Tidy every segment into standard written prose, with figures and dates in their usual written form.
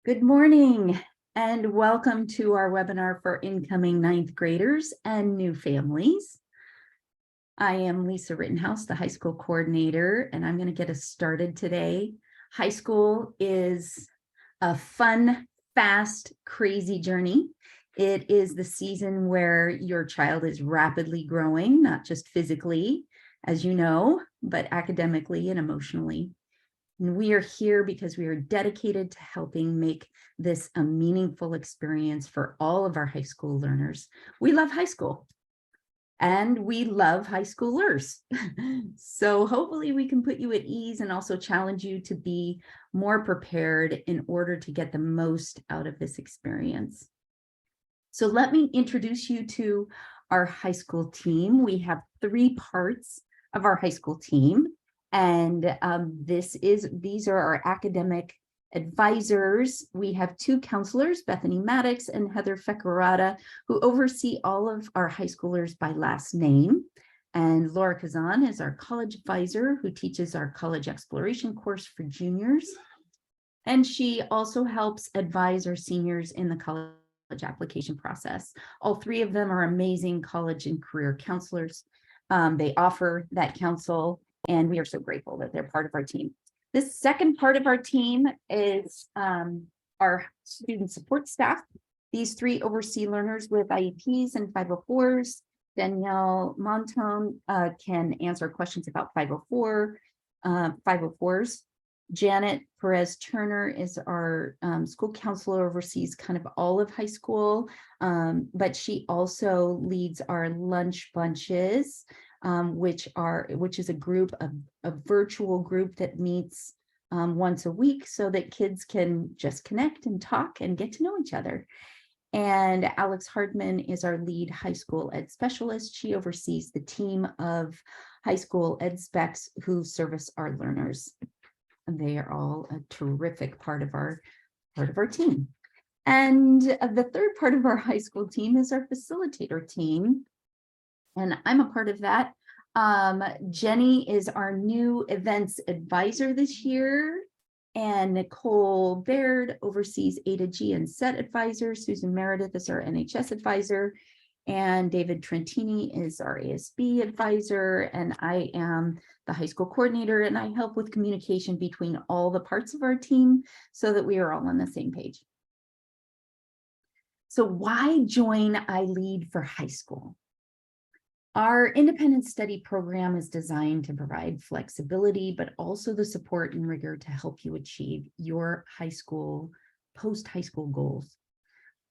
Good morning and welcome to our webinar for incoming ninth graders and new families. I am Lisa Rittenhouse, the high school coordinator, and I'm going to get us started today. High school is a fun, fast, crazy journey. It is the season where your child is rapidly growing, not just physically, as you know, but academically and emotionally. And we are here because we are dedicated to helping make this a meaningful experience for all of our high school learners. We love high school and we love high schoolers. So hopefully we can put you at ease and also challenge you to be more prepared in order to get the most out of this experience. So let me introduce you to our high school team. We have three parts of our high school team. And these are our academic advisors. We have two counselors, Bethany Maddox and Heather Fekarada, who oversee all of our high schoolers by last name. And Laura Kazan is our college advisor who teaches our college exploration course for juniors. And she also helps advise our seniors in the college application process. All three of them are amazing college and career counselors. They offer that counsel, and we are so grateful that they're part of our team. This second part of our team is our student support staff. These three oversee learners with IEPs and 504s. Danielle Montone can answer questions about 504s. Janet Perez Turner is our school counselor, oversees kind of all of high school, but she also leads our lunch bunches, which is a group, a virtual group that meets once a week so that kids can just connect and talk and get to know each other. And Alex Hardman is our lead high school ed specialist. She oversees the team of high school ed specs who service our learners. And they are all a terrific part of our team. And the third part of our high school team is our facilitator team. And I'm a part of that. Jenny is our new events advisor this year. And Nicole Baird oversees A to G and SET advisor. Susan Meredith is our NHS advisor. And David Trentini is our ASB advisor. And I am the high school coordinator, and I help with communication between all the parts of our team so that we are all on the same page. So why join iLEAD for high school? Our independent study program is designed to provide flexibility, but also the support and rigor to help you achieve your high school, post-high school goals.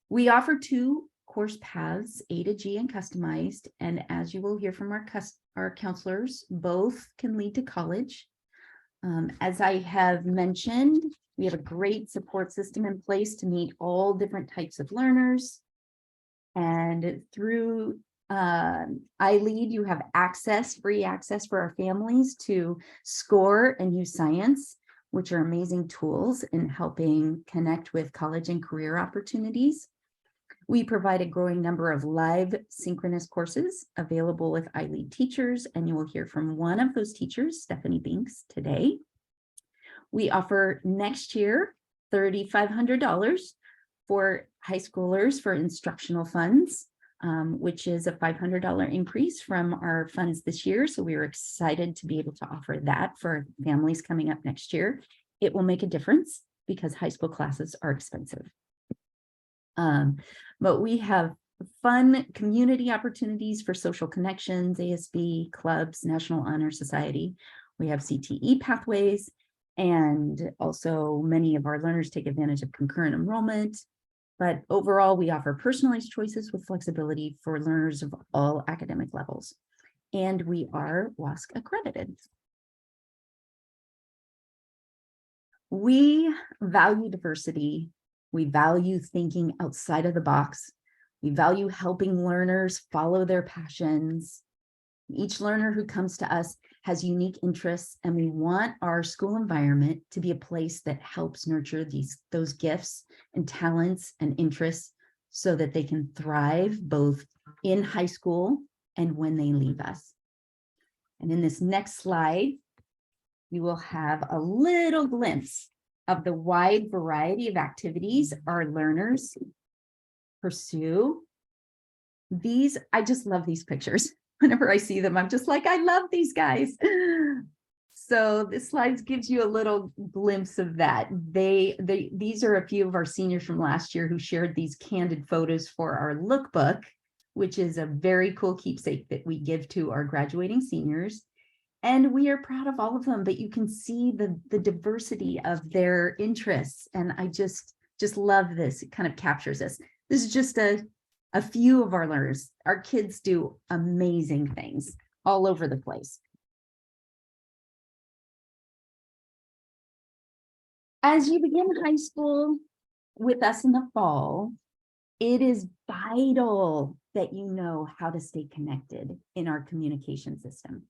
We offer two course paths, A to G and customized, and as you will hear from our counselors, both can lead to college. As I have mentioned, we have a great support system in place to meet all different types of learners. And through iLEAD, you have free access for our families to SCORE and Use Science, which are amazing tools in helping connect with college and career opportunities. We provide a growing number of live synchronous courses available with iLEAD teachers, and you will hear from one of those teachers, Stephanie Binks, today. We offer next year $3,500 for high schoolers for instructional funds, which is a $500 increase from our funds this year. So we are excited to be able to offer that for families coming up next year. It will make a difference because high school classes are expensive. But we have fun community opportunities for social connections, ASB, clubs, National Honor Society. We have CTE pathways, and also many of our learners take advantage of concurrent enrollment. But overall, we offer personalized choices with flexibility for learners of all academic levels. And we are WASC accredited. We value diversity. We value thinking outside of the box. We value helping learners follow their passions. Each learner who comes to us has unique interests, and we want our school environment to be a place that helps nurture those gifts and talents and interests so that they can thrive both in high school and when they leave us. And in this next slide, you will have a little glimpse of the wide variety of activities our learners pursue. These, I just love these pictures. Whenever I see them, I'm just like, I love these guys. So this slide gives you a little glimpse of that. These are a few of our seniors from last year who shared these candid photos for our lookbook, which is a very cool keepsake that we give to our graduating seniors. And we are proud of all of them, but you can see the diversity of their interests. And I just love this. It kind of captures us. This is just a few of our learners. Our kids do amazing things all over the place. As you begin high school with us in the fall, it is vital that you know how to stay connected in our communication system.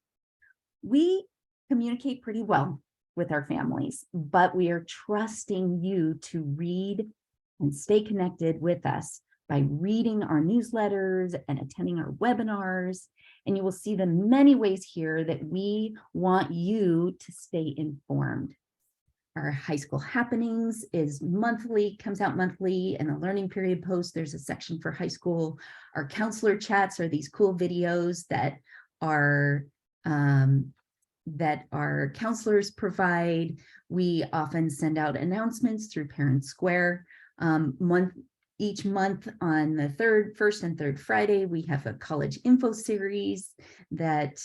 We communicate pretty well with our families, but we are trusting you to read and stay connected with us by reading our newsletters and attending our webinars. And you will see the many ways here that we want you to stay informed. Our high school happenings is monthly, comes out monthly, and a learning period post. There's a section for high school. Our counselor chats are these cool videos that our counselors provide. We often send out announcements through Parent Square. Each month on the first and third Friday, we have a college info series that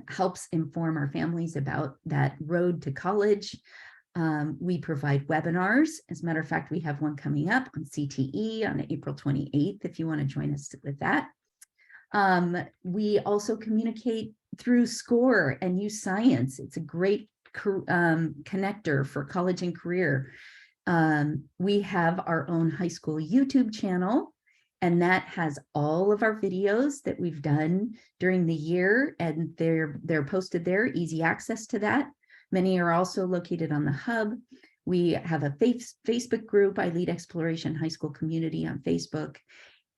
helps inform our families about that road to college. We provide webinars. As a matter of fact, we have one coming up on CTE on April 28th, if you want to join us with that. We also communicate through SCORE and use science. It's a great connector for college and career. We have our own high school YouTube channel, and that has all of our videos that we've done during the year, and they're posted there, easy access to that. Many are also located on the hub. We have a Facebook group, iLEAD Exploration High School Community on Facebook.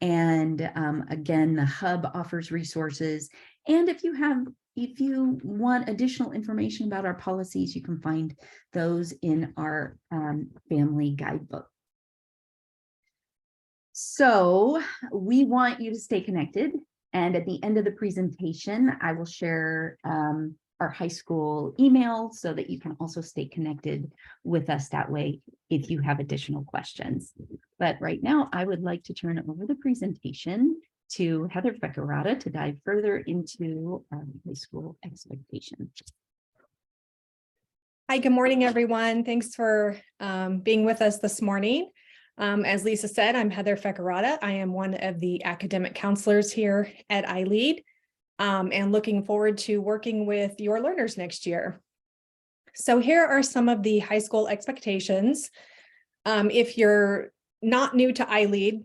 And again, the hub offers resources. And if you want additional information about our policies, you can find those in our family guidebook. So we want you to stay connected. And at the end of the presentation, I will share our high school email so that you can also stay connected with us that way if you have additional questions. But right now, I would like to turn over the presentation to Heather Feckerata to dive further into high school expectations. Hi, good morning, everyone. Thanks for being with us this morning. As Lisa said, I'm Heather Feckerata. I am one of the academic counselors here at iLEAD, and looking forward to working with your learners next year. So here are some of the high school expectations. If you're not new to iLEAD,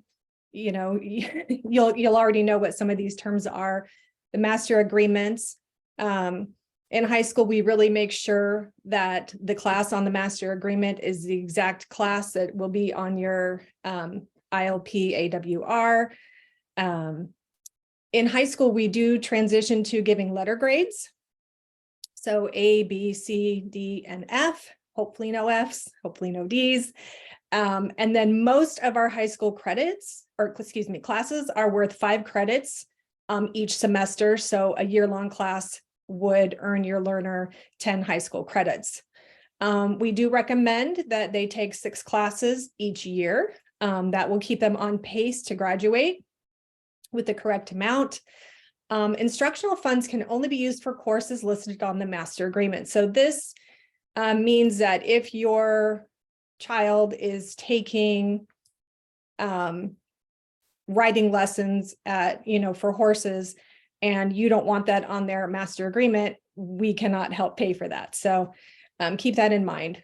you know, you'll already know what some of these terms are. The master agreements. In high school, we really make sure that the class on the master agreement is the exact class that will be on your ILP AWR. In high school, we do transition to giving letter grades. So A, B, C, D, and F, hopefully no Fs, hopefully no Ds. And then most of our high school credits, or excuse me, classes are worth 5 credits each semester. So a year-long class would earn your learner 10 high school credits. We do recommend that they take 6 classes each year. That will keep them on pace to graduate with the correct amount. Instructional funds can only be used for courses listed on the master agreement. So this means that if your child is taking riding lessons at, for horses, and you don't want that on their master agreement, we cannot help pay for that. So keep that in mind.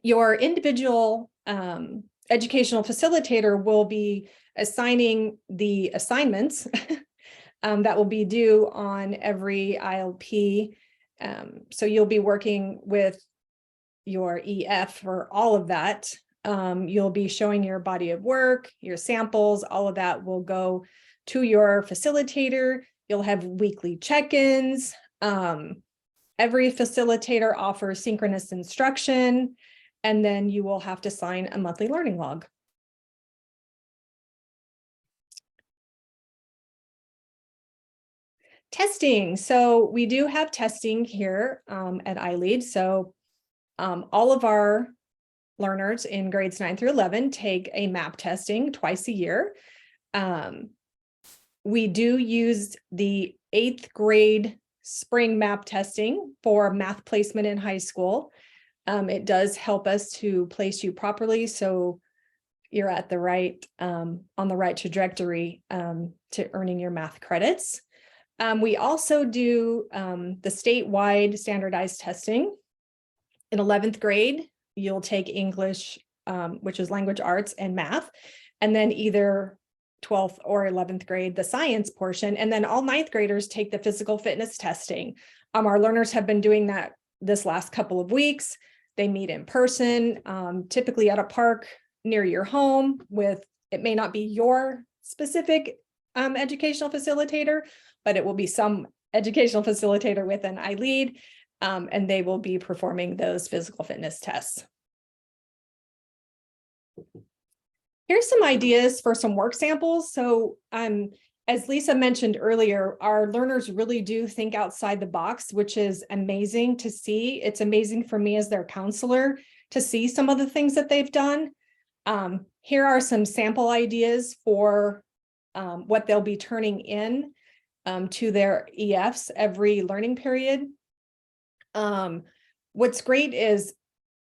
Your individual educational facilitator will be assigning the assignments that will be due on every ILP. So you'll be working with your EF for all of that. You'll be showing your body of work, your samples, all of that will go to your facilitator. You'll have weekly check-ins. Every facilitator offers synchronous instruction, and then you will have to sign a monthly learning log. Testing. So we do have testing here at iLEAD. So all of our learners in grades 9 through 11 take a MAP testing twice a year. We do use the 8th grade spring MAP testing for math placement in high school. It does help us to place you properly, so you're at the right, on the right trajectory to earning your math credits. We also do the statewide standardized testing. In 11th grade, you'll take English, which is language arts and math, and then either 12th or 11th grade, the science portion, and then all 9th graders take the physical fitness testing. Our learners have been doing that this last couple of weeks. They meet in person, typically at a park near your home with, it may not be your specific educational facilitator, but it will be some educational facilitator within iLEAD, and they will be performing those physical fitness tests. Here's some ideas for some work samples. So as Lisa mentioned earlier, our learners really do think outside the box, which is amazing to see. It's amazing for me as their counselor to see some of the things that they've done. Here are some sample ideas for what they'll be turning in to their EFs every learning period. What's great is,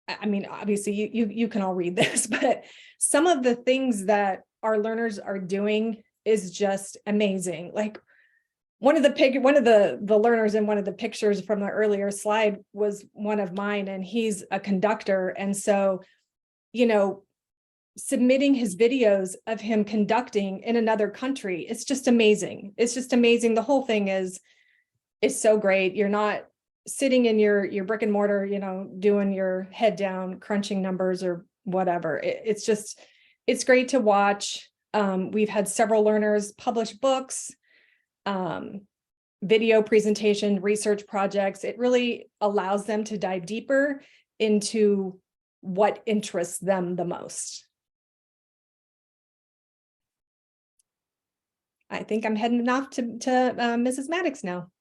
I mean, obviously you can all read this, but some of the things that our learners are doing is just amazing. Like one of the learners in one of the pictures from the earlier slide was one of mine, and he's a conductor. And so, you know, submitting his videos of him conducting in another country, it's just amazing. It's just amazing. The whole thing is so great. You're not sitting in your brick and mortar, you know, doing your head down, crunching numbers or whatever. It's great to watch. We've had several learners publish books, video presentation, research projects. It really allows them to dive deeper into what interests them the most. I think I'm heading off to Mrs. Maddox now.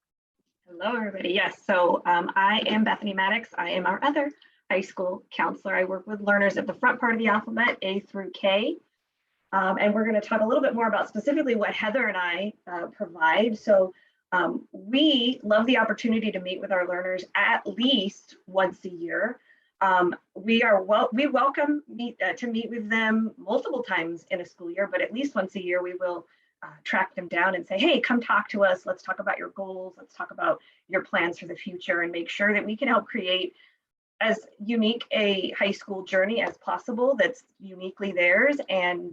Hello, everybody. Yes, so I am Bethany Maddox. I am our other high school counselor. I work with learners at the front part of the alphabet, A through K. And we're going to talk a little bit more about specifically what Heather and I provide. So we love the opportunity to meet with our learners at least once a year. We welcome to meet with them multiple times in a school year, but at least once a year we will track them down and say, hey, come talk to us. Let's talk about your goals. Let's talk about your plans for the future and make sure that we can help create as unique a high school journey as possible that's uniquely theirs and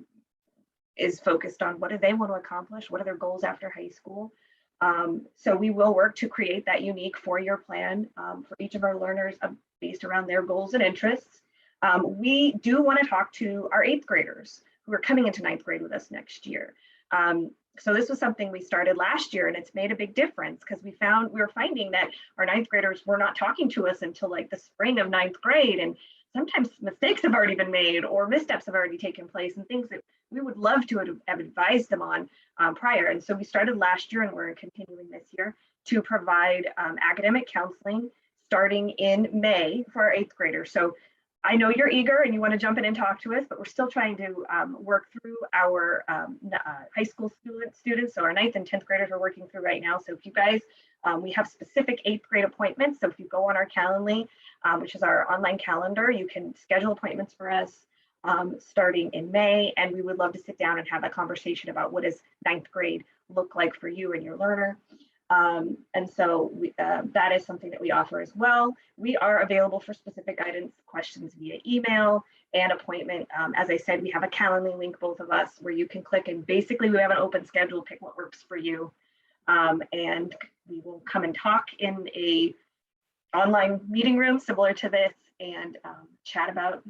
is focused on what do they want to accomplish, what are their goals after high school. So we will work to create that unique 4-year plan for each of our learners based around their goals and interests. We do want to talk to our 8th graders who are coming into 9th grade with us next year. So this was something we started last year, and it's made a big difference because we were finding that our 9th graders were not talking to us until like the spring of 9th grade, and sometimes mistakes have already been made or missteps have already taken place and things that we would love to have advised them on prior. And so we started last year and we're continuing this year to provide academic counseling starting in May for our 8th graders. So I know you're eager and you want to jump in and talk to us, but we're still trying to work through our high school students. So our 9th and 10th graders are working through right now. So if you guys, we have specific 8th grade appointments. So if you go on our Calendly, which is our online calendar, you can schedule appointments for us starting in May. And we would love to sit down and have a conversation about what does 9th grade look like for you and your learner. And so that is something that we offer as well. We are available for specific guidance questions via email and appointment. As I said, we have a Calendly link, both of us, where you can click and basically we have an open schedule, pick what works for you. And we will come and talk in a online meeting room similar to this and chat about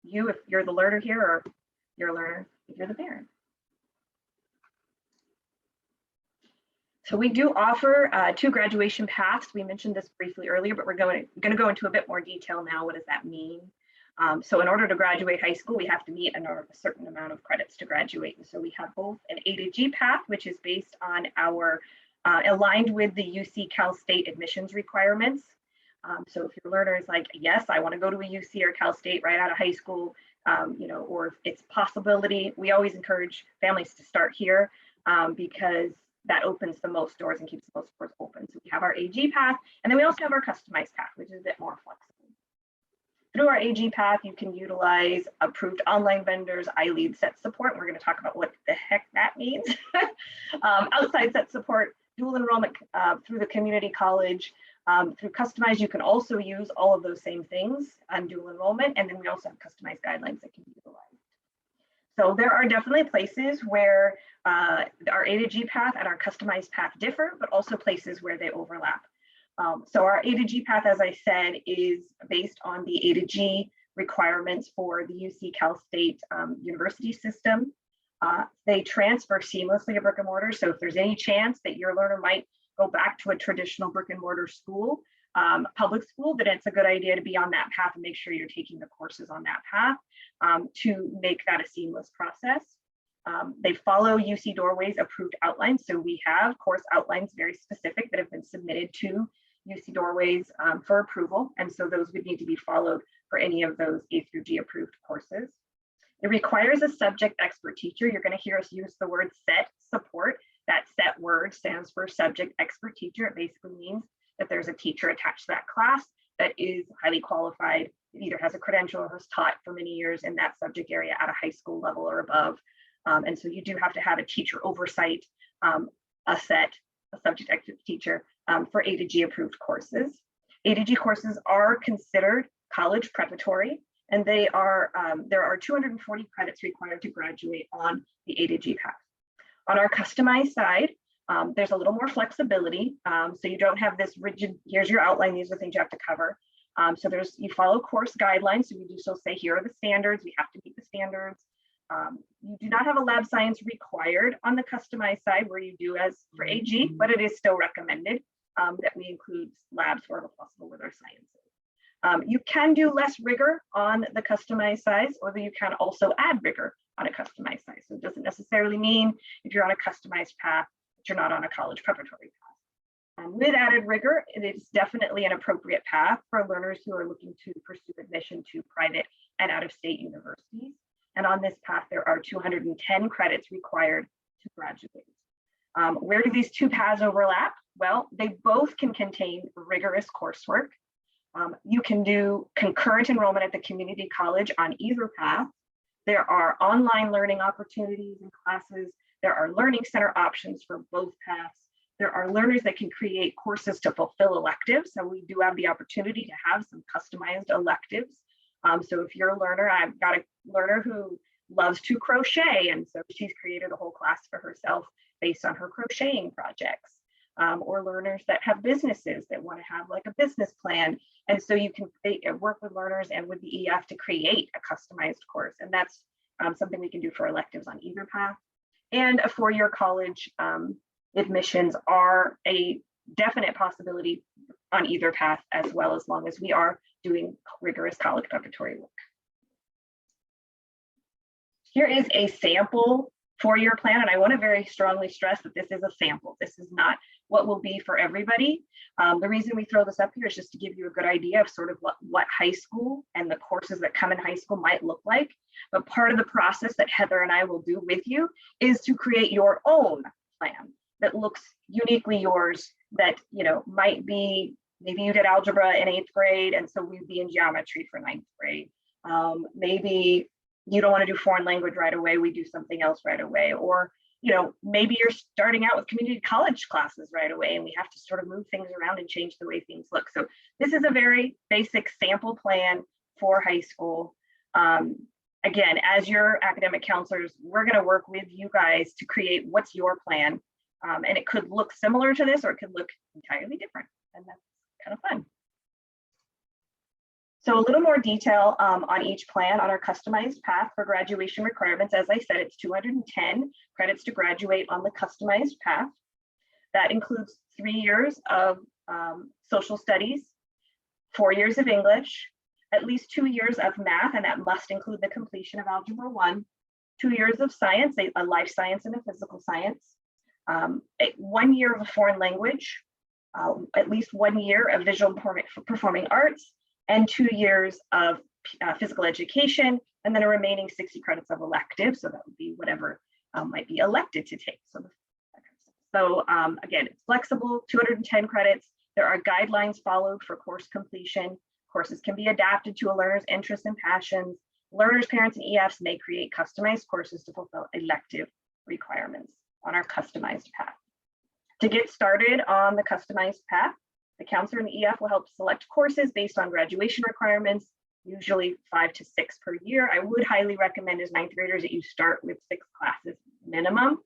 you if you're the learner here or you're a learner if you're the parent. So we do offer 2 graduation paths. We mentioned this briefly earlier, but we're going to go into a bit more detail now. What does that mean? So in order to graduate high school, we have to meet a certain amount of credits to graduate. And so we have both an A to G path, which is based on our aligned with the UC Cal State admissions requirements. So if your learner is like, yes, I want to go to a UC or Cal State right out of high school, you know, or if it's a possibility, we always encourage families to start here because that opens the most doors and keeps the most doors open. So we have our AG path, and then we also have our customized path, which is a bit more flexible. Through our AG path, you can utilize approved online vendors, iLEAD set support. We're going to talk about what the heck that means. Outside set support, dual enrollment through the community college. Through customized, you can also use all of those same things on dual enrollment. And then we also have customized guidelines that can be utilized. So there are definitely places where our A to G path and our customized path differ, but also places where they overlap. So our A to G path, as I said, is based on the A to G requirements for the UC Cal State university system. They transfer seamlessly to brick and mortar. So if there's any chance that your learner might go back to a traditional brick and mortar school, public school, then it's a good idea to be on that path and make sure you're taking the courses on that path to make that a seamless process. They follow UC Doorway's approved outlines. So we have course outlines very specific that have been submitted to UC Doorways for approval. And so those would need to be followed for any of those A through G approved courses. It requires a subject expert teacher. You're going to hear us use the word SET support. That SET word stands for subject expert teacher. It basically means that there's a teacher attached to that class that is highly qualified, it either has a credential or has taught for many years in that subject area at a high school level or above. And so you do have to have a teacher oversight, a subject expert teacher for A to G approved courses. A to G courses are considered college preparatory, and they are there are 240 credits required to graduate on the A to G path. On our customized side, there's a little more flexibility. So you don't have this rigid, here's your outline, these are things you have to cover. So you follow course guidelines. So we do so say, here are the standards, we have to meet the standards. You do not have a lab science required on the customized side where you do as for AG, but it is still recommended that we include labs wherever possible with our sciences. You can do less rigor on the customized size, or you can also add rigor on a customized size. So it doesn't necessarily mean if you're on a customized path, that you're not on a college preparatory path. With added rigor, it is definitely an appropriate path for learners who are looking to pursue admission to private and out-of-state universities. And on this path, there are 210 credits required to graduate. Where do these two paths overlap? Well, they both can contain rigorous coursework. You can do concurrent enrollment at the community college on either path. There are online learning opportunities and classes. There are learning center options for both paths. There are learners that can create courses to fulfill electives. So we do have the opportunity to have some customized electives. So if you're a learner, I've got a learner who loves to crochet, and so she's created a whole class for herself based on her crocheting projects. Or learners that have businesses that want to have like a business plan. And so you can work with learners and with the EF to create a customized course. And that's something we can do for electives on either path. And a four-year college admissions are a definite possibility on either path as well, as long as we are doing rigorous college preparatory work. Here is a sample four-year plan, and I want to very strongly stress that this is a sample. This is not what will be for everybody. The reason we throw this up here is just to give you a good idea of sort of what high school and the courses that come in high school might look like. But part of the process that Heather and I will do with you is to create your own plan that looks uniquely yours, that might be, maybe you did algebra in 8th grade, and so we'd be in geometry for 9th grade. Maybe you don't want to do foreign language right away, we do something else right away. Or maybe you're starting out with community college classes right away, and we have to sort of move things around and change the way things look. So this is a very basic sample plan for high school. Again, as your academic counselors, we're going to work with you guys to create what's your plan. And it could look similar to this, or it could look entirely different. And that's kind of fun. So a little more detail on each plan on our customized path for graduation requirements. As I said, it's 210 credits to graduate on the customized path. That includes 3 years of social studies, 4 years of English, at least 2 years of math, and that must include the completion of Algebra 1, 2 years of science, a life science and a physical science, 1 year of a foreign language, at least 1 year of visual performing arts, and 2 years of physical education, and then a remaining 60 credits of elective. So that would be whatever might be elected to take. So again, it's flexible, 210 credits. There are guidelines followed for course completion. Courses can be adapted to a learner's interests and passions. Learners, parents, and EFs may create customized courses to fulfill elective requirements on our customized path. To get started on the customized path, the counselor and the EF will help select courses based on graduation requirements, usually 5 to 6 per year. I would highly recommend as 9th graders that you start with 6 classes minimum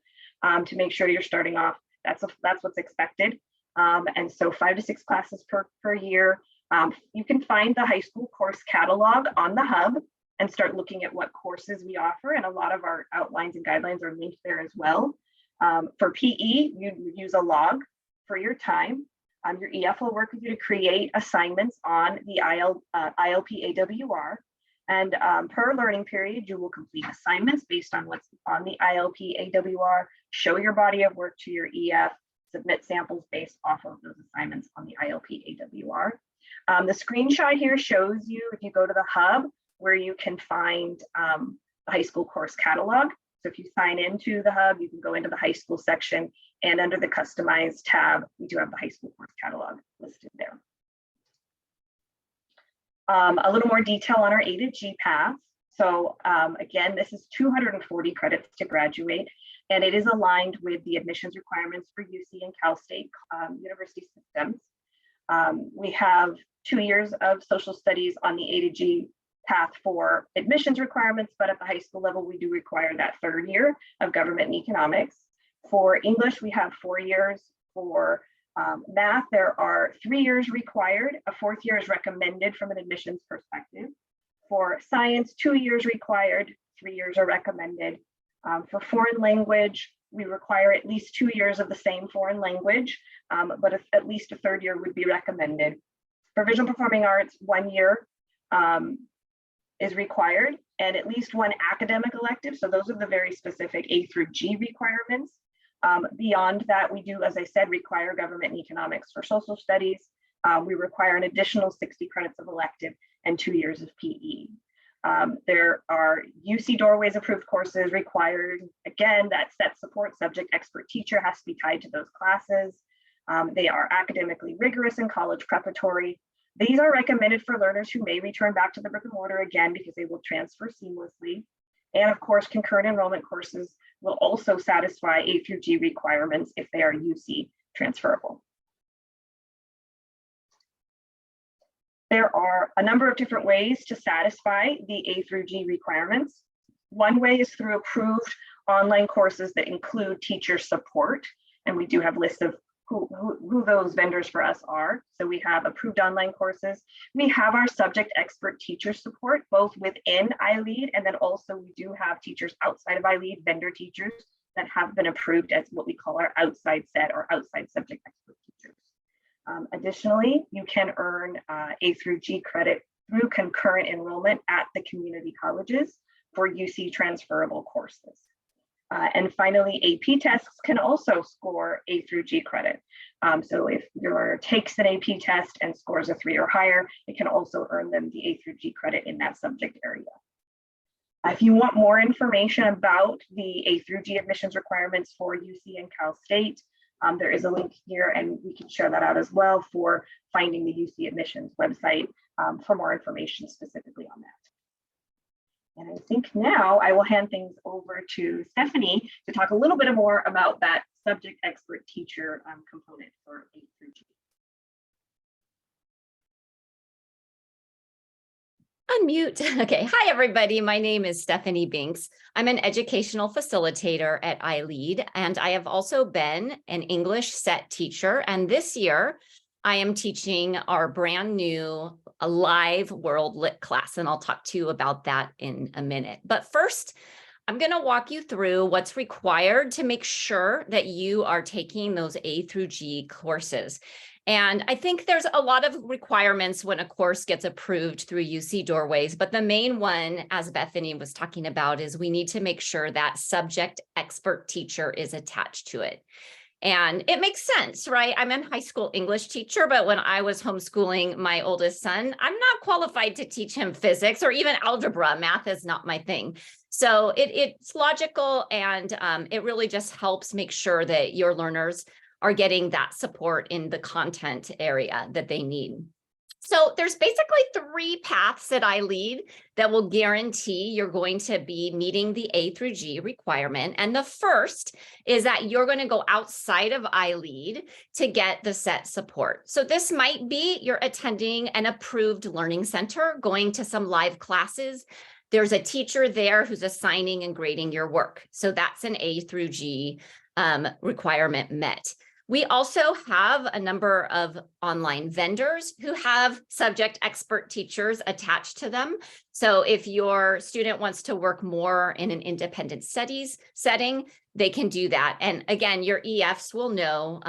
to make sure you're starting off. That's what's expected. And so 5 to 6 classes per year. You can find the high school course catalog on the hub and start looking at what courses we offer. And a lot of our outlines and guidelines are linked there as well. For PE, you use a log for your time. Your EF will work with you to create assignments on the ILP AWR. And per learning period, you will complete assignments based on what's on the ILP AWR, show your body of work to your EF, submit samples based off of those assignments on the ILP AWR. The screenshot here shows you, if you go to the hub, where you can find the high school course catalog. So if you sign into the hub, you can go into the high school section, and under the customized tab, we do have the high school course catalog listed there. A little more detail on our A to G path. So again, this is 240 credits to graduate, and it is aligned with the admissions requirements for UC and Cal State university systems. We have 2 years of social studies on the A to G path for admissions requirements, but at the high school level, we do require that 3rd year of government and economics. For English, we have 4 years. For math, there are 3 years required. A 4th year is recommended from an admissions perspective. For science, 2 years required, 3 years are recommended. For foreign language, we require at least 2 years of the same foreign language, but at least a 3rd year would be recommended. For visual performing arts, 1 year is required, and at least 1 academic elective. So those are the very specific A through G requirements. Beyond that, we do, as I said, require government and economics for social studies. We require an additional 60 credits of elective and 2 years of PE. There are UC Doorways approved courses required. Again, that set support subject expert teacher has to be tied to those classes. They are academically rigorous and college preparatory. These are recommended for learners who may return back to the brick and mortar again because they will transfer seamlessly. And of course, concurrent enrollment courses will also satisfy A through G requirements if they are UC transferable. There are a number of different ways to satisfy the A through G requirements. One way is through approved online courses that include teacher support. And we do have lists of who those vendors for us are. So we have approved online courses. We have our subject expert teacher support, both within iLEAD, and then also we do have teachers outside of iLEAD, vendor teachers that have been approved as what we call our outside set or outside subject expert teachers. Additionally, you can earn A through G credit through concurrent enrollment at the community colleges for UC transferable courses. And finally, AP tests can also score A through G credit. So if your learner takes an AP test and scores a 3 or higher, it can also earn them the A through G credit in that subject area. If you want more information about the A through G admissions requirements for UC and Cal State, there is a link here, and we can share that out as well for finding the UC admissions website for more information specifically on that. And I think now I will hand things over to Stephanie to talk a little bit more about that subject expert teacher component for A through G. Unmute. Okay. Hi, everybody. My name is Stephanie Binks. I'm an educational facilitator at iLEAD, and I have also been an English set teacher. And this year, I am teaching our brand new live World Lit class, and I'll talk to you about that in a minute. But first, I'm going to walk you through what's required to make sure that you are taking those A through G courses. And I think there's a lot of requirements when a course gets approved through UC Doorways, but the main one, as Bethany was talking about, is we need to make sure that subject expert teacher is attached to it. And it makes sense, right? I'm a high school English teacher, but when I was homeschooling my oldest son, I'm not qualified to teach him physics or even algebra. Math is not my thing. So it's logical, and it really just helps make sure that your learners are getting that support in the content area that they need. So there's basically 3 paths at iLEAD that will guarantee you're going to be meeting the A through G requirement. And the first is that you're going to go outside of iLEAD to get the SET support. So this might be you're attending an approved learning center, going to some live classes. There's a teacher there who's assigning and grading your work. So that's an A through G requirement met. We also have a number of online vendors who have subject expert teachers attached to them. So if your student wants to work more in an independent studies setting, they can do that. And again, your EFs will know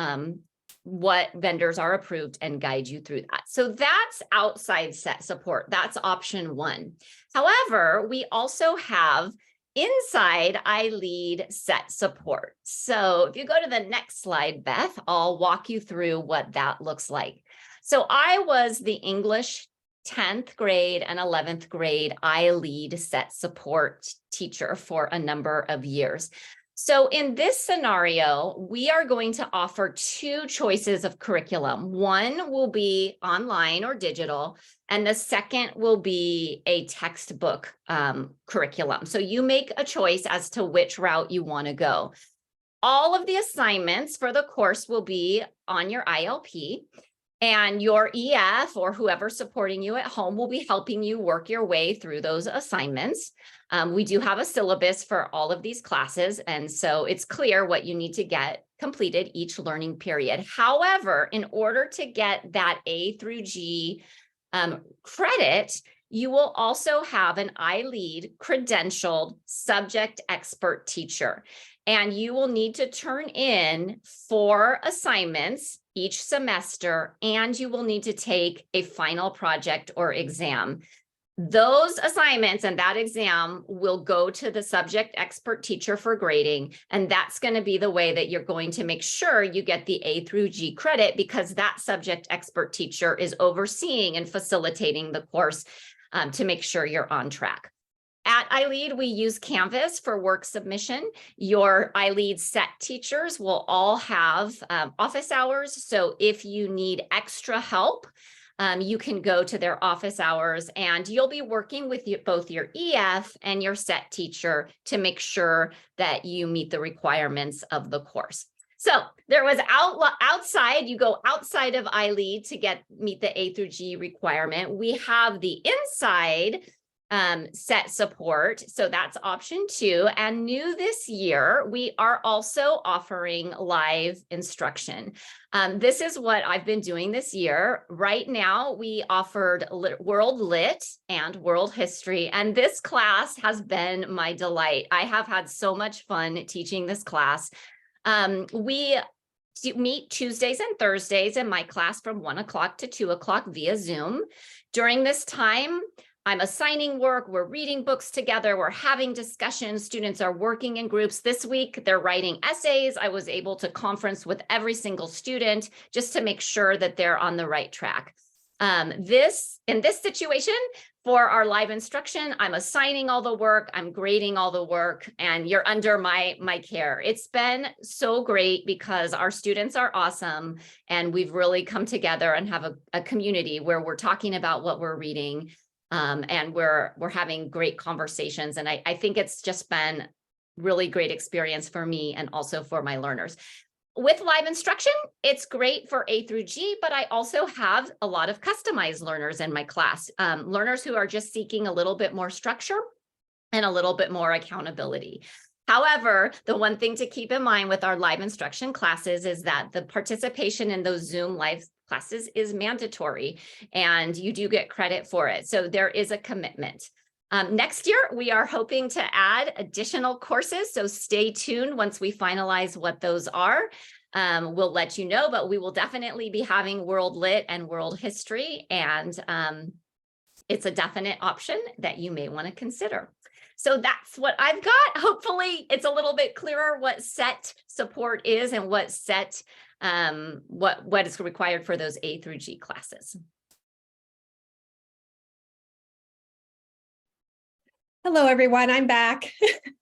what vendors are approved and guide you through that. So that's outside SET support. That's option 1. However, we also have inside iLEAD SET support. So if you go to the next slide, Beth, I'll walk you through what that looks like. So I was the English 10th grade and 11th grade iLEAD SET support teacher for a number of years. So in this scenario, we are going to offer 2 choices of curriculum. One will be online or digital, and the second will be a textbook curriculum. So you make a choice as to which route you want to go. All of the assignments for the course will be on your ILP, and your EF or whoever's supporting you at home will be helping you work your way through those assignments. We do have a syllabus for all of these classes, and so it's clear what you need to get completed each learning period. However, in order to get that A through G credit, you will also have an iLEAD credentialed subject expert teacher, and you will need to turn in 4 assignments each semester, and you will need to take a final project or exam. Those assignments and that exam will go to the subject expert teacher for grading, and that's going to be the way that you're going to make sure you get the A through G credit, because that subject expert teacher is overseeing and facilitating the course to make sure you're on track. At iLEAD, we use Canvas for work submission. Your iLEAD SET teachers will all have office hours. So if you need extra help, you can go to their office hours, and you'll be working with both your EF and your SET teacher to make sure that you meet the requirements of the course. So there was outside, you go outside of iLEAD to meet the A through G requirement. We have the inside SET support. So that's option 2. And new this year, we are also offering live instruction. This is what I've been doing this year. Right now, we offered World Lit and World History, and this class has been my delight. I have had so much fun teaching this class. We meet Tuesdays and Thursdays in my class from 1 o'clock to 2 o'clock via Zoom. During this time, I'm assigning work, we're reading books together, we're having discussions, students are working in groups. This week, they're writing essays. I was able to conference with every single student just to make sure that they're on the right track. In this situation, for our live instruction, I'm assigning all the work, I'm grading all the work, and you're under my care. It's been so great because our students are awesome, and we've really come together and have a community where we're talking about what we're reading. And we're having great conversations. And I think it's just been really great experience for me and also for my learners. With live instruction, it's great for A through G, but I also have a lot of customized learners in my class, learners who are just seeking a little bit more structure and a little bit more accountability. However, the one thing to keep in mind with our live instruction classes is that the participation in those Zoom live classes is mandatory, and you do get credit for it. So there is a commitment. Next year, we are hoping to add additional courses, so stay tuned once we finalize what those are. We'll let you know, but we will definitely be having World Lit and World History, and it's a definite option that you may want to consider. So that's what I've got. Hopefully it's a little bit clearer what SET support is and what SET, what is required for those A through G classes. Hello, everyone. I'm back.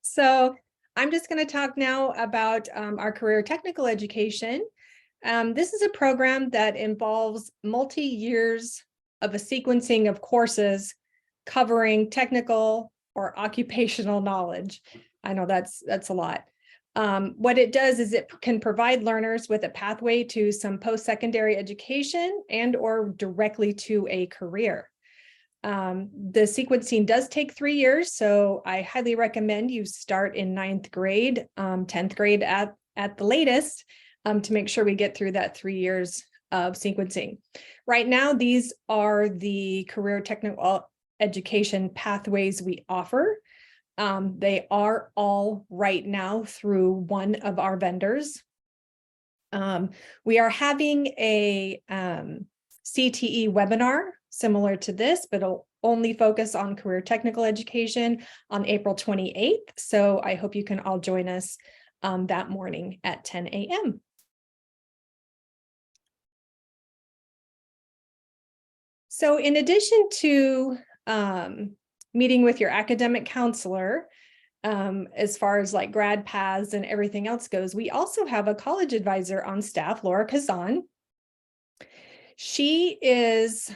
So I'm just going to talk now about our career technical education. This is a program that involves multi-years of a sequencing of courses covering technical or occupational knowledge. I know that's a lot. What it does is it can provide learners with a pathway to some post-secondary education and or directly to a career. The sequencing does take 3 years, so I highly recommend you start in 9th grade, 10th grade at the latest, to make sure we get through that 3 years of sequencing. Right now, these are the career technical education pathways we offer. They are all right now through one of our vendors. We are having a CTE webinar similar to this, but it'll only focus on career technical education on April 28th. So I hope you can all join us that morning at 10 a.m. So in addition to meeting with your academic counselor, as far as like grad paths and everything else goes, we also have a college advisor on staff, Laura Kazan. She is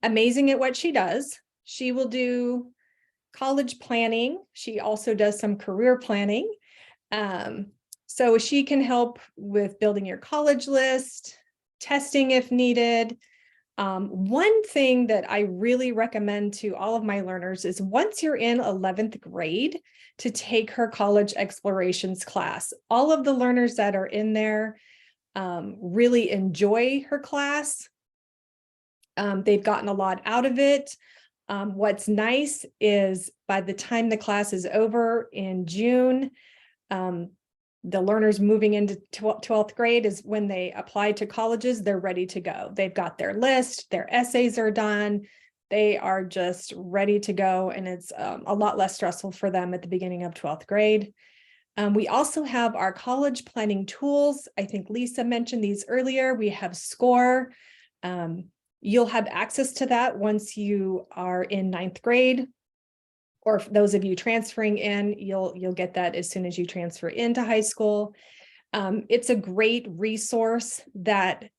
amazing at what she does. She will do college planning. She also does some career planning. So she can help with building your college list, testing if needed. One thing that I really recommend to all of my learners is once you're in 11th grade to take her college explorations class. All of the learners that are in there really enjoy her class. They've gotten a lot out of it. What's nice is by the time the class is over in June, the learners moving into 12th grade is when they apply to colleges, they're ready to go. They've got their list, their essays are done. They are just ready to go. And it's a lot less stressful for them at the beginning of 12th grade. We also have our college planning tools. I think Lisa mentioned these earlier. We have SCORE. You'll have access to that once you are in 9th grade. Or for those of you transferring in, you'll get that as soon as you transfer into high school. It's a great resource that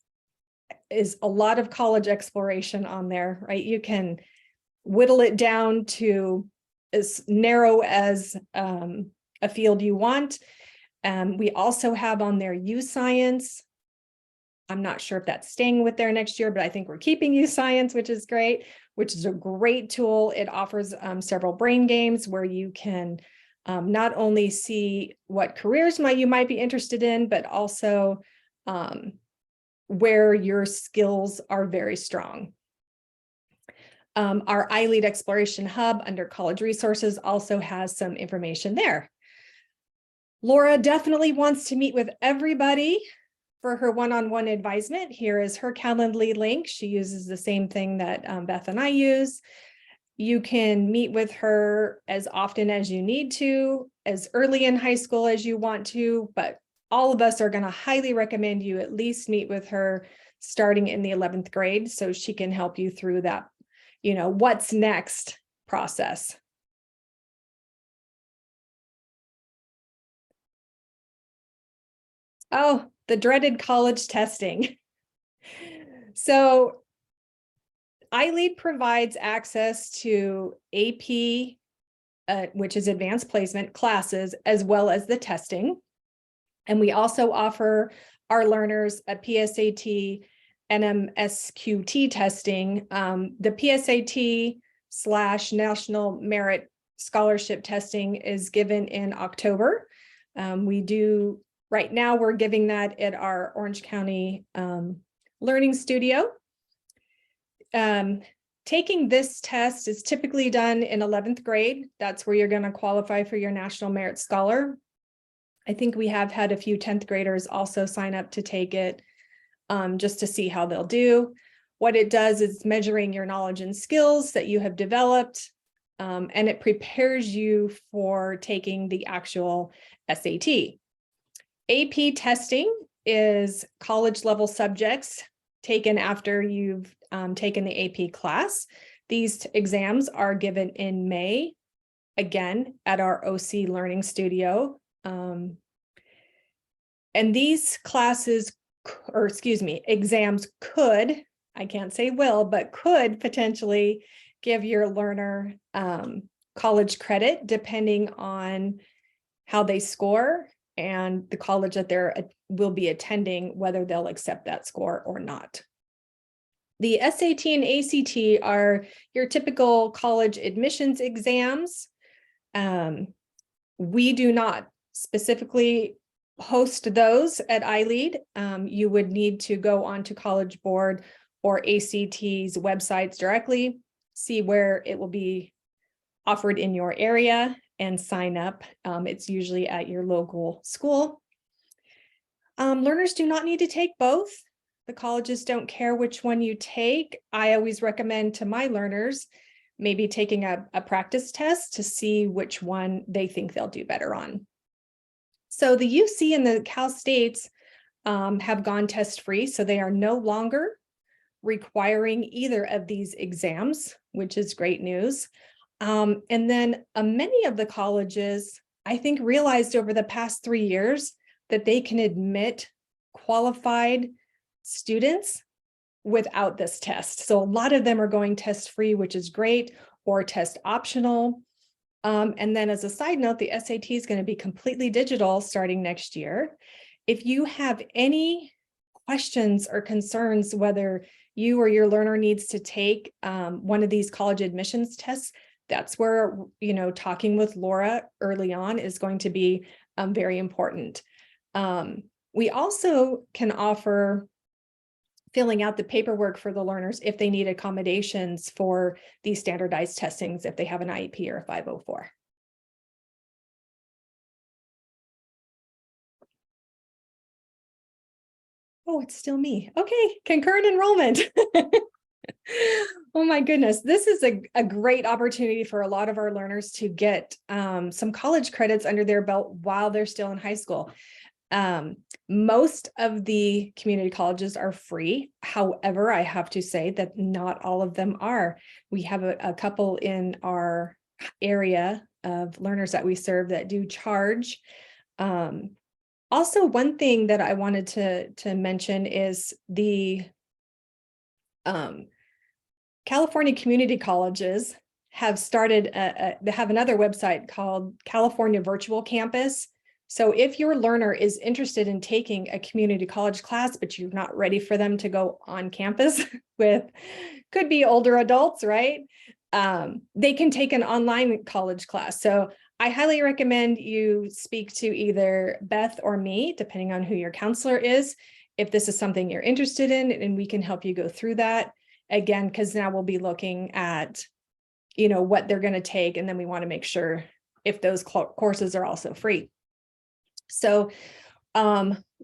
is a lot of college exploration on there, right? You can whittle it down to as narrow as a field you want. We also have on there U-Science. I'm not sure if that's staying with there next year, but I think we're keeping U-Science, which is great, which is a great tool. It offers several brain games where you can not only see what careers you might be interested in, but also where your skills are very strong. Our iLEAD Exploration Hub under College Resources also has some information there. Laura definitely wants to meet with everybody for her one-on-one advisement. Here is her Calendly link. She uses the same thing that Beth and I use. You can meet with her as often as you need to, as early in high school as you want to, but all of us are going to highly recommend you at least meet with her starting in the 11th grade so she can help you through that, what's next process. Oh, the dreaded college testing. So iLEAD provides access to AP, which is advanced placement classes, as well as the testing. And we also offer our learners a PSAT NMSQT testing. The PSAT / National Merit Scholarship testing is given in October. Right now, we're giving that at our Orange County Learning Studio. taking this test is typically done in 11th grade. That's where you're going to qualify for your National Merit Scholar. I think we have had a few 10th graders also sign up to take it just to see how they'll do. What it does is measuring your knowledge and skills that you have developed, and it prepares you for taking the actual SAT. AP testing is college level subjects taken after you've taken the AP class. These exams are given in May, again, at our OC Learning Studio. And these classes, or excuse me, exams could, I can't say will, but could potentially give your learner college credit depending on how they score and the college that will be attending, whether they'll accept that score or not. The SAT and ACT are your typical college admissions exams. We do not specifically host those at iLEAD. You would need to go onto College Board or ACT's websites directly, see where it will be offered in your area and sign up. It's usually at your local school. Learners do not need to take both. The colleges don't care which one you take. I always recommend to my learners maybe taking a practice test to see which one they think they'll do better on. So the UC and the Cal States have gone test-free, so they are no longer requiring either of these exams, which is great news. And then many of the colleges, I think, realized over the past 3 years that they can admit qualified students without this test. So a lot of them are going test-free, which is great, or test optional. And then as a side note, the SAT is going to be completely digital starting next year. If you have any questions or concerns, whether you or your learner needs to take one of these college admissions tests, that's where, talking with Laura early on is going to be very important. We also can offer filling out the paperwork for the learners if they need accommodations for these standardized testings, if they have an IEP or a 504. Oh, it's still me. Okay, concurrent enrollment. Oh my goodness, this is a great opportunity for a lot of our learners to get some college credits under their belt while they're still in high school. Most of the community colleges are free. However, I have to say that not all of them are. We have a couple in our area of learners that we serve that do charge. Also, one thing that I wanted to mention is the California community colleges have started, they have another website called California Virtual Campus. So if your learner is interested in taking a community college class, but you're not ready for them to go on campus with, could be older adults, right? They can take an online college class. So I highly recommend you speak to either Beth or me, depending on who your counselor is, if this is something you're interested in, and we can help you go through that. Again, because now we'll be looking at, what they're going to take, and then we want to make sure if those courses are also free. So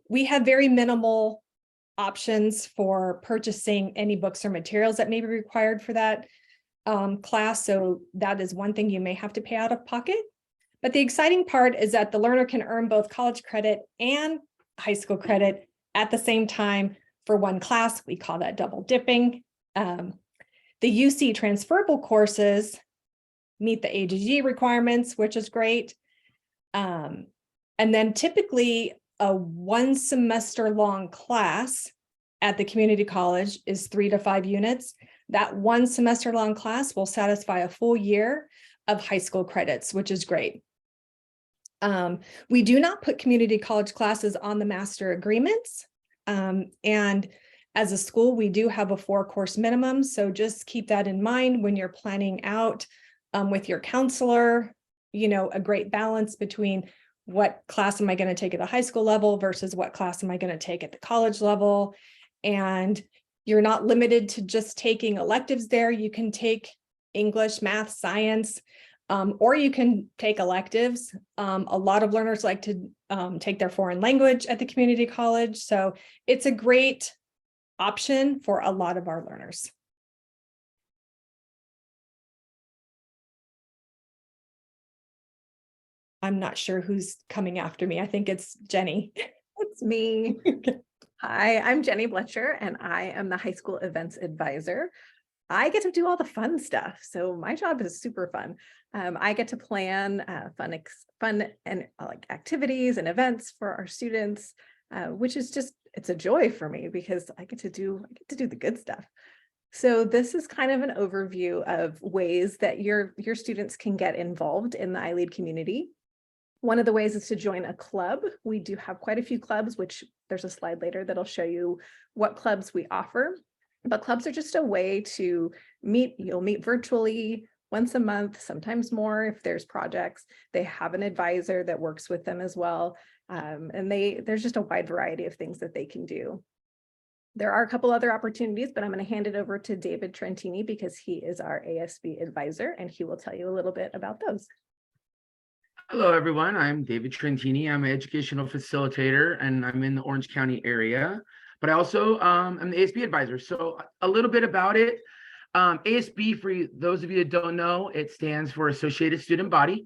we have very minimal options for purchasing any books or materials that may be required for that class. So that is one thing you may have to pay out of pocket. But the exciting part is that the learner can earn both college credit and high school credit at the same time for one class. We call that double dipping. The UC transferable courses meet the AGG requirements, which is great. And then typically a 1 semester long class at the community college is 3 to 5 units. That 1 semester long class will satisfy a full year of high school credits, which is great. We do not put community college classes on the master agreements. And as a school, we do have a 4-course minimum. So just keep that in mind when you're planning out with your counselor, a great balance between what class am I going to take at the high school level versus what class am I going to take at the college level. And You're not limited to just taking electives there. You can take English, math, science, or you can take electives. A lot of learners like to take their foreign language at the community college. So it's a great option for a lot of our learners. I'm not sure who's coming after me. I think it's Jenny. It's me. Hi, I'm Jenny Bletcher, and I am the high school events advisor. I get to do all the fun stuff, so my job is super fun. I get to plan fun and like activities and events for our students, which is just, it's a joy for me because I get to do the good stuff. So this is kind of an overview of ways that your students can get involved in the iLEAD community. One of the ways is to join a club. We do have quite a few clubs, which there's a slide later that'll show you what clubs we offer. But clubs are just a way to meet. You'll meet virtually once a month, sometimes more if there's projects. They have an advisor that works with them as well. And there's just a wide variety of things that they can do. There are a couple other opportunities, but I'm going to hand it over to David Trentini because he is our ASB advisor and he will tell you a little bit about those. Hello, everyone. I'm David Trentini. I'm an educational facilitator and I'm in the Orange County area, but I also am the ASB advisor. So a little bit about it. ASB, for those of you that don't know, it stands for Associated Student Body,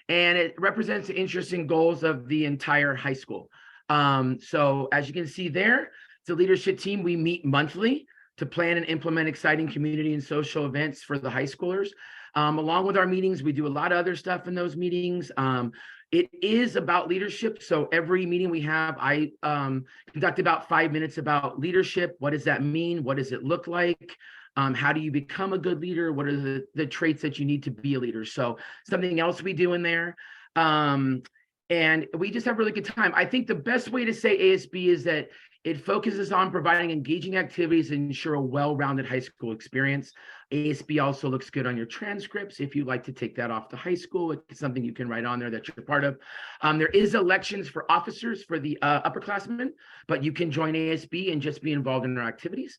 and it represents the interests and goals of the entire high school. So as you can see there, it's a leadership team. We meet monthly to plan and implement exciting community and social events for the high schoolers. Along with our meetings, we do a lot of other stuff in those meetings. It is about leadership. So every meeting we have, I conduct about 5 minutes about leadership. What does that mean? What does it look like? How do you become a good leader? What are the traits that you need to be a leader? So something else we do in there. And we just have a really good time. I think the best way to say ASB is that it focuses on providing engaging activities and ensure a well-rounded high school experience. ASB also looks good on your transcripts. If you'd like to take that off to high school, it's something you can write on there that you're part of. There is elections for officers for the upperclassmen, but you can join ASB and just be involved in our activities.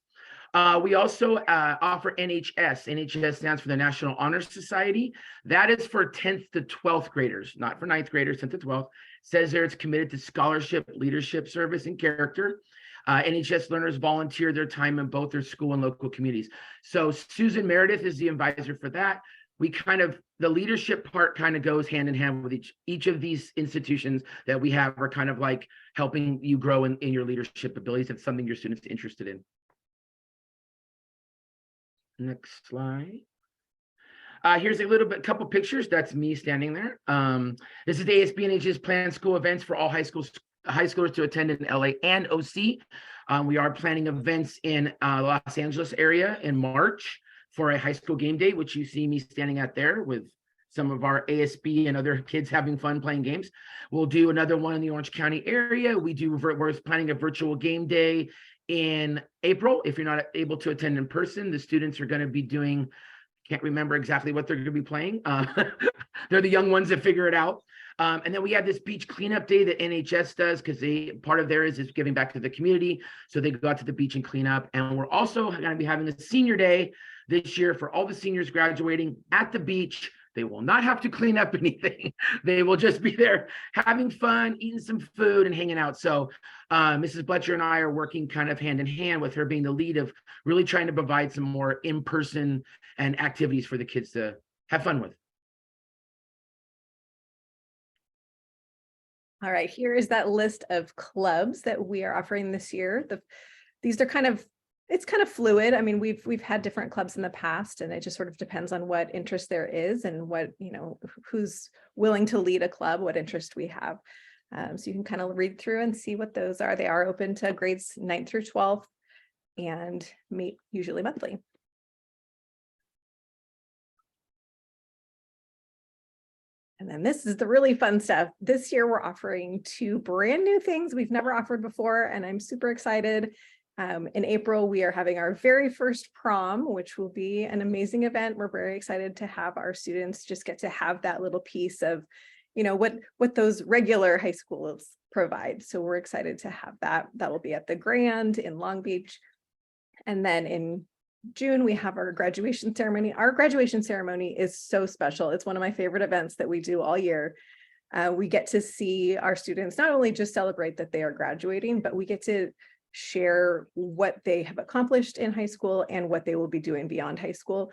We also offer NHS. NHS stands for the National Honor Society. That is for 10th to 12th graders, not for 9th graders, 10th to 12th. Says there it's committed to scholarship, leadership, service, and character. NHS learners volunteer their time in both their school and local communities. So Susan Meredith is the advisor for that. We the leadership part kind of goes hand in hand with each of these institutions that we have are kind of like helping you grow in your leadership abilities. It's something your students are interested in. Next slide. Here's a couple pictures. That's me standing there. This is the ASB and NHS planned school events for all high schoolers to attend in LA and OC. We are planning events in Los Angeles area in March for a high school game day, which you see me standing at there with some of our ASB and other kids having fun playing games. We'll do another one in the Orange County area. We're planning a virtual game day in April. If you're not able to attend in person, the students are going to be doing, can't remember exactly what they're going to be playing. They're the young ones that figure it out. And then we have this beach cleanup day that NHS does because part of theirs is giving back to the community. So they go out to the beach and clean up. And we're also going to be having a senior day this year for all the seniors graduating at the beach. They will not have to clean up anything. They will just be there having fun, eating some food and hanging out. So Mrs. Bletcher and I are working kind of hand in hand with her being the lead of really trying to provide some more in-person and activities for the kids to have fun with. All right, here is that list of clubs that we are offering this year. These are it's kind of fluid. I mean, we've had different clubs in the past, and it just sort of depends on what interest there is and what, who's willing to lead a club, what interest we have. So you can kind of read through and see what those are. They are open to grades 9th through 12th and meet usually monthly. And then this is the really fun stuff. This year, we're offering 2 brand new things we've never offered before, and I'm super excited. In April, we are having our very first prom, which will be an amazing event. We're very excited to have our students just get to have that little piece of, what those regular high schools provide. So we're excited to have that. That will be at the Grand in Long Beach. And then in June, we have our graduation ceremony. Our graduation ceremony is so special. It's one of my favorite events that we do all year. We get to see our students not only just celebrate that they are graduating, but we get to share what they have accomplished in high school and what they will be doing beyond high school.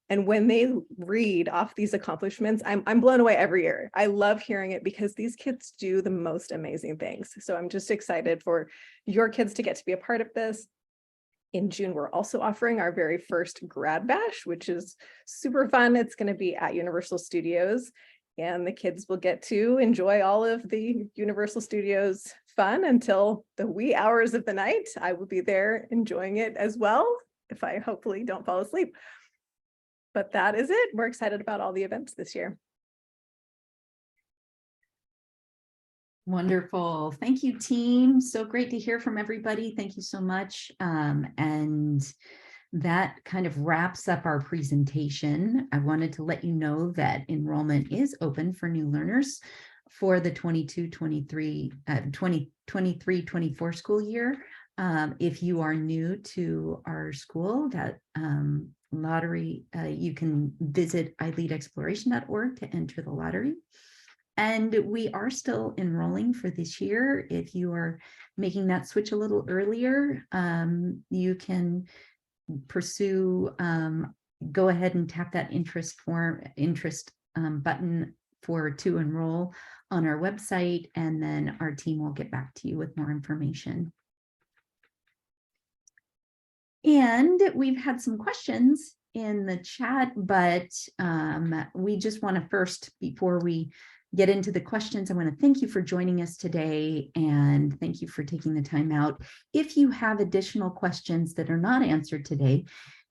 And when they read off these accomplishments, I'm blown away every year. I love hearing it because these kids do the most amazing things. So I'm just excited for your kids to get to be a part of this. In June, we're also offering our very first grad bash, which is super fun. It's going to be at Universal Studios, and the kids will get to enjoy all of the Universal Studios fun until the wee hours of the night. I will be there enjoying it as well, if I hopefully don't fall asleep. But that is it. We're excited about all the events this year. Wonderful. Thank you, team. So great to hear from everybody. Thank you so much. And that kind of wraps up our presentation. I wanted to let you know that enrollment is open for new learners for the 2023-24 school year. If you are new to our school, that lottery, you can visit iLEADexploration.org to enter the lottery. And we are still enrolling for this year. If you are making that switch a little earlier, you can pursue, go ahead and tap that interest button to enroll on our website, and then our team will get back to you with more information. And we've had some questions in the chat, but we just want to first, before we get into the questions, I want to thank you for joining us today, and thank you for taking the time out. If you have additional questions that are not answered today,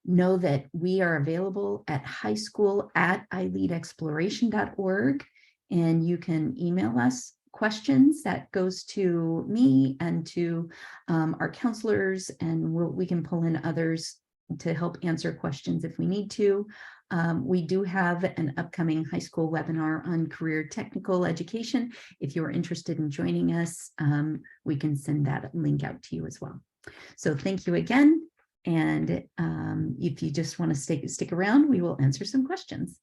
know that we are available at highschool@ileadexploration.org, and you can email us questions. That goes to me and to our counselors, and we can pull in others to help answer questions if we need to. We do have an upcoming high school webinar on career technical education. If you're interested in joining us, we can send that link out to you as well. So thank you again. And if you just want to stick around, we will answer some questions.